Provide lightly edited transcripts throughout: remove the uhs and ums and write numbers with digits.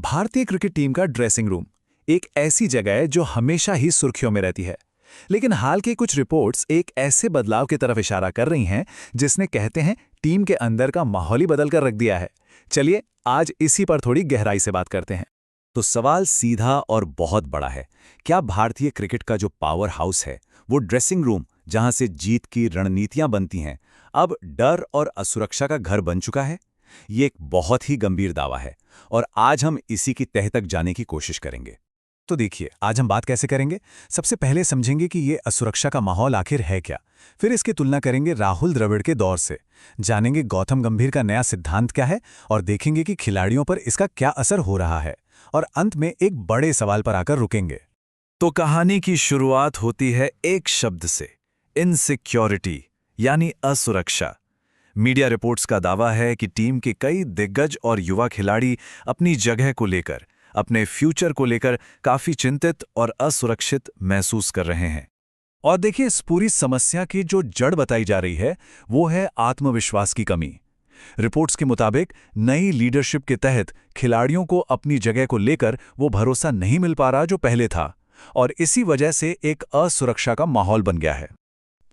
भारतीय cricket team का dressing room एक ऐसी जगह है जो हमेशा ही सुर्खियों में रहती है। लेकिन हाल की कुछ रिपोर्ट्स एक ऐसे बदलाव की तरफ इशारा कर रही हैं जिसने कहते हैं टीम के अंदर का माहौल ही बदल कर रख दिया है। चलिए आज इसी पर थोड़ी गहराई से बात करते हैं। तो सवाल सीधा और बहुत बड़ा है। क्या भारतीय क्रिकेट का जो पावर हाउस है, वो ड्रेसिंग रूम जहां से जीत की रणनीतियां बनती हैं, अब डर और असुरक्षा का घर बन चुका है? ये एक बहुत ही गंभीर दावा है और आज हम इसी की तह तक जाने की कोशिश करेंगे। तो देखिए आज हम बात कैसे करेंगे। सबसे पहले समझेंगे कि ये असुरक्षा का माहौल आखिर है क्या। फिर इसकी तुलना करेंगे राहुल द्रविड़ के दौर से, जानेंगे गौतम गंभीर का नया सिद्धांत क्या है और देखेंगे कि खिलाड़ियों पर इसका क्या असर हो रहा है। और अंत में एक बड़े सवाल पर आकर रुकेंगे। तो कहानी की शुरुआत होती है एक शब्द से, इनसिक्योरिटी, यानी असुरक्षा। मीडिया रिपोर्ट्स का दावा है कि टीम के कई दिग्गज और युवा खिलाड़ी अपनी जगह को लेकर, अपने फ्यूचर को लेकर काफी चिंतित और असुरक्षित महसूस कर रहे हैं। और देखिए इस पूरी समस्या की जो जड़ बताई जा रही है वो है आत्मविश्वास की कमी। रिपोर्ट्स के मुताबिक नई लीडरशिप के तहत खिलाड़ियों को अपनी जगह को लेकर वो भरोसा नहीं मिल पा रहा जो पहले था, और इसी वजह से एक असुरक्षा का माहौल बन गया है।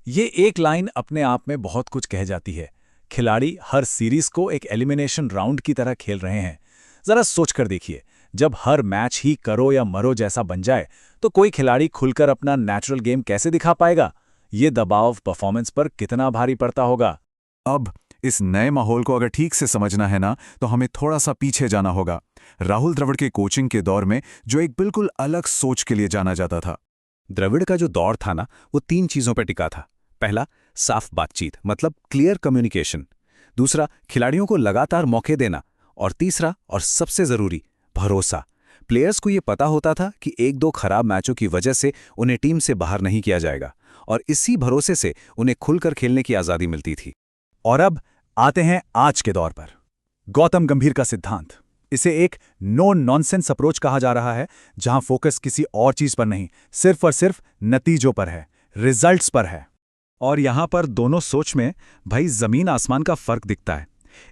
ये एक लाइन अपने आप में बहुत कुछ कह जाती है। खिलाड़ी हर सीरीज को एक एलिमिनेशन राउंड की तरह खेल रहे हैं। जरा सोच कर देखिए, जब हर मैच ही करो या मरो जैसा बन जाए तो कोई खिलाड़ी खुलकर अपना नेचुरल गेम कैसे दिखा पाएगा? ये दबाव परफॉर्मेंस पर कितना भारी पड़ता होगा। अब इस नए माहौल को अगर ठीक से समझना है ना, तो हमें थोड़ा सा पीछे जाना होगा। राहुल द्रविड़ के कोचिंग के दौर में जो एक बिल्कुल अलग सोच के लिए जाना जाता था। द्रविड़ का जो दौर था ना, वो 3 चीजों पर टिका था। पहला, साफ बातचीत, मतलब क्लियर कम्युनिकेशन। दूसरा, खिलाड़ियों को लगातार मौके देना। और तीसरा और सबसे जरूरी, भरोसा। प्लेयर्स को ये पता होता था कि 1-2 खराब मैचों की वजह से उन्हें टीम से बाहर नहीं किया जाएगा, और इसी भरोसे से उन्हें खुलकर खेलने की आज़ादी मिलती थी। और अब आते हैं आज के दौर पर। गौतम गंभीर का सिद्धांत, इसे एक नो नॉनसेंस अप्रोच कहा जा रहा है, जहां फोकस किसी और चीज पर नहीं, सिर्फ और सिर्फ नतीजों पर है, रिजल्ट्स पर है। और यहां पर दोनों सोच में भाई जमीन आसमान का फर्क दिखता है।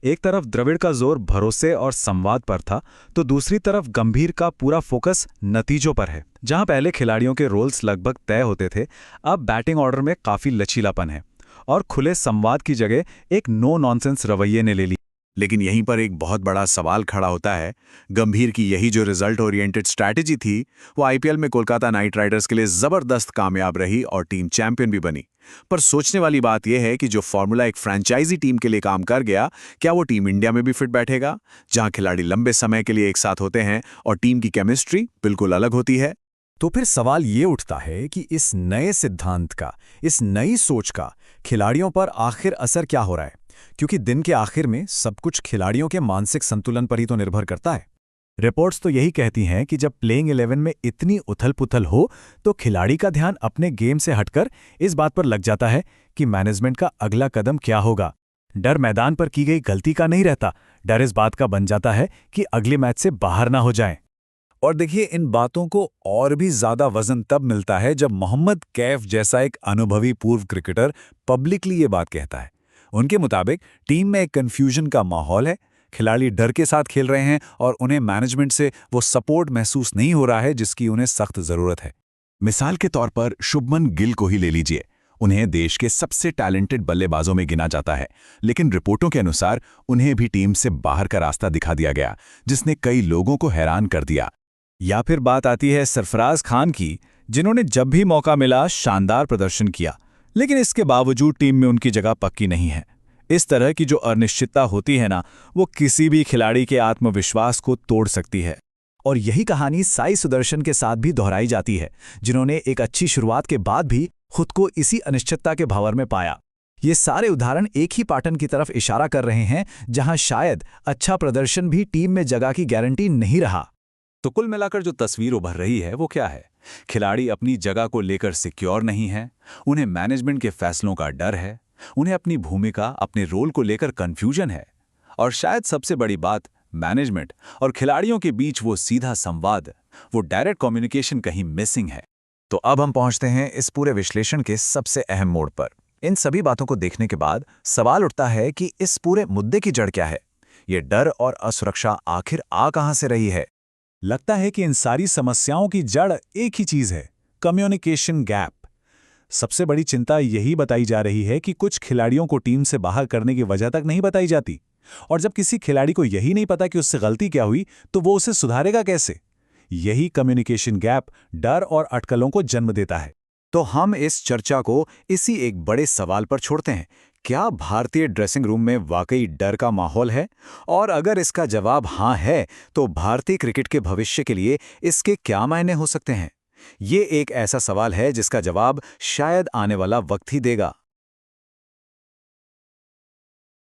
एक तरफ द्रविड़ का जोर भरोसे और संवाद पर था, तो दूसरी तरफ गंभीर का पूरा फोकस नतीजों पर है। जहां पहले खिलाड़ियों के रोल्स लगभग तय होते थे, अब बैटिंग ऑर्डर में काफी लचीलापन है और खुले संवाद की जगह एक नो नॉनसेंस रवैये ने ले ली। लेकिन यहीं पर एक बहुत बड़ा सवाल खड़ा होता है। गंभीर की यही जो रिजल्ट ओरिएंटेड स्ट्रैटेजी थी, वो आईपीएल में कोलकाता नाइट राइडर्स के लिए जबरदस्त कामयाब रही और टीम चैंपियन भी बनी। पर सोचने वाली बात यह है कि जो फॉर्मूला एक फ्रेंचाइजी टीम के लिए काम कर गया, क्या वो टीम इंडिया में भी फिट बैठेगा, जहां खिलाड़ी लंबे समय के लिए एक साथ होते हैं और टीम की केमिस्ट्री बिल्कुल अलग होती है? तो फिर सवाल ये उठता है कि इस नए सिद्धांत का, इस नई सोच का खिलाड़ियों पर आखिर असर क्या हो रहा है? क्योंकि दिन के आखिर में सब कुछ खिलाड़ियों के मानसिक संतुलन पर ही तो निर्भर करता है। रिपोर्ट्स तो यही कहती हैं कि जब प्लेइंग 11 में इतनी उथल-पुथल हो, तो खिलाड़ी का ध्यान अपने गेम से हटकर इस बात पर लग जाता है कि मैनेजमेंट का अगला कदम क्या होगा। डर मैदान पर की गई गलती का नहीं रहता, डर इस बात का बन जाता है कि अगले मैच से बाहर ना हो जाएं। और देखिए, इन बातों को और भी ज्यादा वजन तब मिलता है जब मोहम्मद कैफ जैसा एक अनुभवी पूर्व क्रिकेटर पब्लिकली ये बात कहता है। उनके मुताबिक टीम में एक कंफ्यूजन का माहौल है, खिलाड़ी डर के साथ खेल रहे हैं और उन्हें मैनेजमेंट से वो सपोर्ट महसूस नहीं हो रहा है जिसकी उन्हें सख्त जरूरत है। मिसाल के तौर पर शुभमन गिल को ही ले लीजिए। उन्हें देश के सबसे टैलेंटेड बल्लेबाजों में गिना जाता है, लेकिन रिपोर्टों के अनुसार उन्हें भी टीम से बाहर का रास्ता दिखा दिया गया, जिसने कई लोगों को हैरान कर दिया। या फिर बात आती है सरफराज खान की, जिन्होंने जब भी मौका मिला शानदार प्रदर्शन किया, लेकिन इसके बावजूद टीम में उनकी जगह पक्की नहीं है। इस तरह की जो अनिश्चितता होती है ना, वो किसी भी खिलाड़ी के आत्मविश्वास को तोड़ सकती है। और यही कहानी साई सुदर्शन के साथ भी दोहराई जाती है, जिन्होंने एक अच्छी शुरुआत के बाद भी खुद को इसी अनिश्चितता के भंवर में पाया। ये सारे उदाहरण एक ही पैटर्न की तरफ इशारा कर रहे हैं, जहां शायद अच्छा प्रदर्शन भी टीम में जगह की गारंटी नहीं रहा। तो कुल मिलाकर जो तस्वीर उभर रही है वो क्या है? खिलाड़ी अपनी जगह को लेकर सिक्योर नहीं है, उन्हें मैनेजमेंट के फैसलों का डर है, उन्हें अपनी भूमिका, अपने रोल को लेकर कंफ्यूजन है, और शायद सबसे बड़ी बात, मैनेजमेंट और खिलाड़ियों के बीच वो सीधा संवाद, वो डायरेक्ट कम्युनिकेशन कहीं मिसिंग है। तो अब हम पहुंचते हैं इस पूरे विश्लेषण के सबसे अहम मोड़ पर। इन सभी बातों को देखने के बाद सवाल उठता है कि इस पूरे मुद्दे की जड़ क्या है? ये डर और असुरक्षा आखिर आ कहां से रही है? लगता है कि इन सारी समस्याओं की जड़ एक ही चीज है, कम्युनिकेशन गैप। सबसे बड़ी चिंता यही बताई जा रही है कि कुछ खिलाड़ियों को टीम से बाहर करने की वजह तक नहीं बताई जाती, और जब किसी खिलाड़ी को यही नहीं पता कि उससे गलती क्या हुई, तो वो उसे सुधारेगा कैसे? यही कम्युनिकेशन गैप डर और अटकलों को जन्म देता है। तो हम इस चर्चा को इसी एक बड़े सवाल पर छोड़ते हैं, क्या भारतीय ड्रेसिंग रूम में वाकई डर का माहौल है? और अगर इसका जवाब हाँ है, तो भारतीय क्रिकेट के भविष्य के लिए इसके क्या मायने हो सकते हैं? ये एक ऐसा सवाल है जिसका जवाब शायद आने वाला वक्त ही देगा।